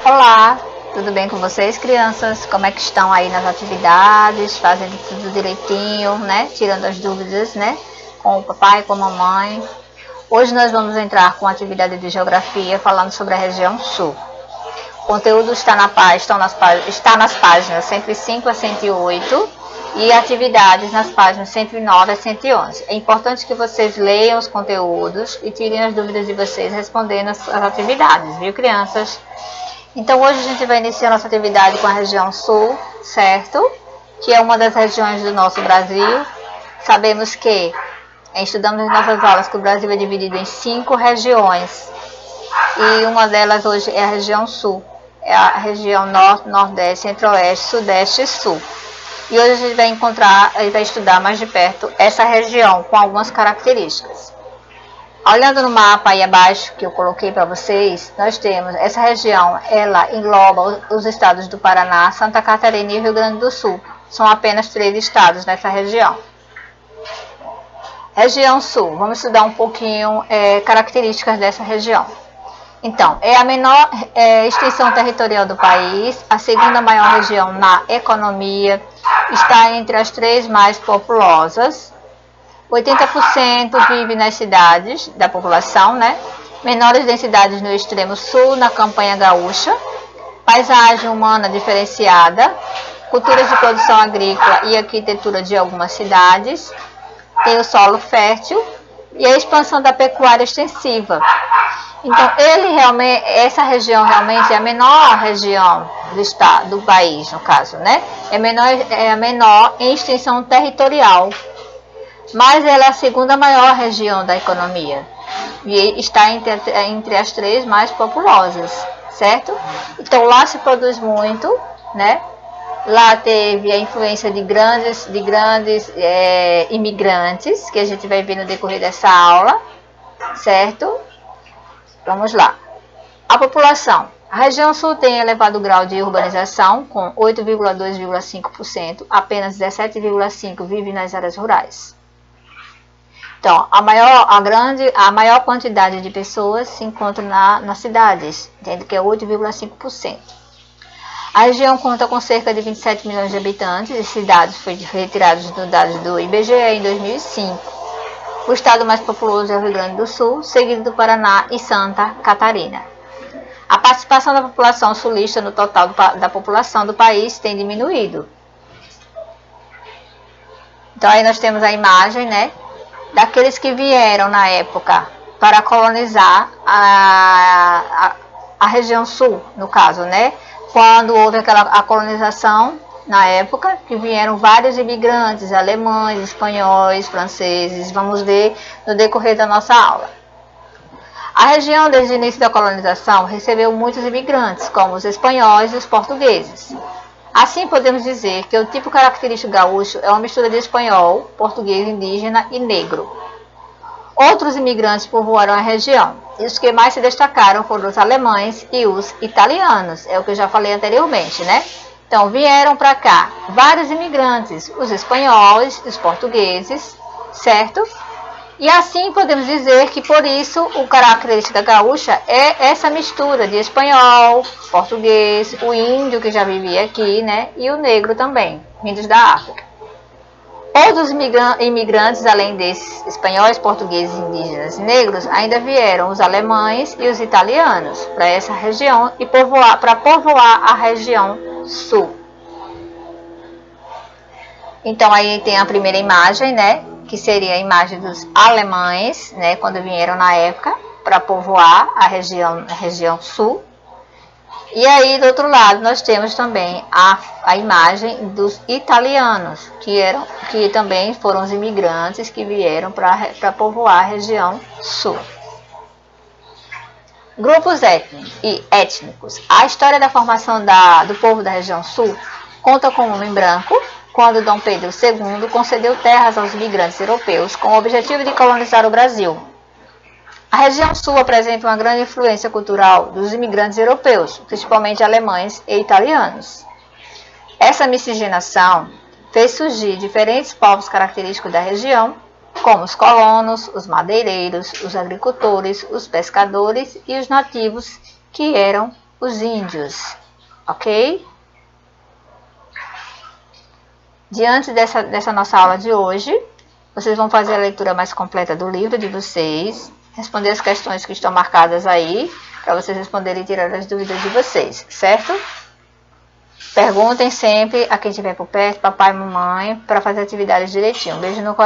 Olá, tudo bem com vocês, crianças? Como é que estão aí nas atividades? Fazendo tudo direitinho, né? Tirando as dúvidas, né? Com o papai, com a mamãe. Hoje nós vamos entrar com a atividade de geografia falando sobre a região sul. O conteúdo está nas páginas 105 a 108 e atividades nas páginas 109 a 111. É importante que vocês leiam os conteúdos e tirem as dúvidas de vocês respondendo as atividades, viu, crianças? Então hoje a gente vai iniciar nossa atividade com a região sul, certo? Que é uma das regiões do nosso Brasil. Sabemos que estudamos em nossas aulas que o Brasil é dividido em 5 regiões. E uma delas hoje é a região sul. É a região norte, nordeste, centro-oeste, sudeste e sul. E hoje a gente vai estudar mais de perto essa região com algumas características. Olhando no mapa aí abaixo que eu coloquei para vocês, nós temos essa região, ela engloba os estados do Paraná, Santa Catarina e Rio Grande do Sul. São apenas 3 estados nessa região. Região sul, vamos estudar um pouquinho características dessa região. Então, é a menor extensão territorial do país, a segunda maior região na economia, está entre as 3 mais populosas. 80% vive nas cidades da população, né? Menores densidades no extremo sul, na campanha gaúcha. Paisagem humana diferenciada. Culturas de produção agrícola e arquitetura de algumas cidades. Tem o solo fértil e a expansão da pecuária extensiva. Então, essa região realmente é a menor região do estado, do país, no caso, né? É a menor em extensão territorial. Mas ela é a segunda maior região da economia e está entre as 3 mais populosas, certo? Então lá se produz muito, né? Lá teve a influência de grandes imigrantes, que a gente vai ver no decorrer dessa aula, certo? Vamos lá. A população. A região sul tem elevado grau de urbanização, com 8,2,5%, apenas 17,5% vive nas áreas rurais. Então, a maior quantidade de pessoas se encontra nas cidades, entende? Que é 8,5%. A região conta com cerca de 27 milhões de habitantes, esses dados foram retirados dos dados do IBGE em 2005. O estado mais populoso é o Rio Grande do Sul, seguido do Paraná e Santa Catarina. A participação da população sulista no total da população do país tem diminuído. Então, aí nós temos a imagem, né? Daqueles que vieram na época para colonizar a região sul, no caso, né? Quando houve a colonização, na época, que vieram vários imigrantes, alemães, espanhóis, franceses, vamos ver no decorrer da nossa aula. A região, desde o início da colonização, recebeu muitos imigrantes, como os espanhóis e os portugueses. Assim, podemos dizer que o tipo característico gaúcho é uma mistura de espanhol, português indígena e negro. Outros imigrantes povoaram a região, e os que mais se destacaram foram os alemães e os italianos, é o que eu já falei anteriormente, né? Então, vieram para cá vários imigrantes, os espanhóis, os portugueses, certo? E assim podemos dizer que por isso o característica gaúcha é essa mistura de espanhol, português, o índio que já vivia aqui, né? E o negro também, vindos da África. Outros imigrantes, além desses espanhóis, portugueses, indígenas e negros, ainda vieram os alemães e os italianos para essa região e para povoar a região sul. Então aí tem a primeira imagem, né? Que seria a imagem dos alemães, né, quando vieram na época para povoar a região sul. E aí, do outro lado, nós temos também a imagem dos italianos, que também foram os imigrantes que vieram para povoar a região sul. Grupos étnicos. A história da formação do povo da região sul conta com um homem branco, quando Dom Pedro II concedeu terras aos imigrantes europeus com o objetivo de colonizar o Brasil. A região sul apresenta uma grande influência cultural dos imigrantes europeus, principalmente alemães e italianos. Essa miscigenação fez surgir diferentes povos característicos da região, como os colonos, os madeireiros, os agricultores, os pescadores e os nativos, que eram os índios, ok? Diante dessa nossa aula de hoje, vocês vão fazer a leitura mais completa do livro de vocês, responder as questões que estão marcadas aí, para vocês responderem e tirar as dúvidas de vocês, certo? Perguntem sempre a quem estiver por perto, papai e mamãe, para fazer atividades direitinho. Um beijo no coração.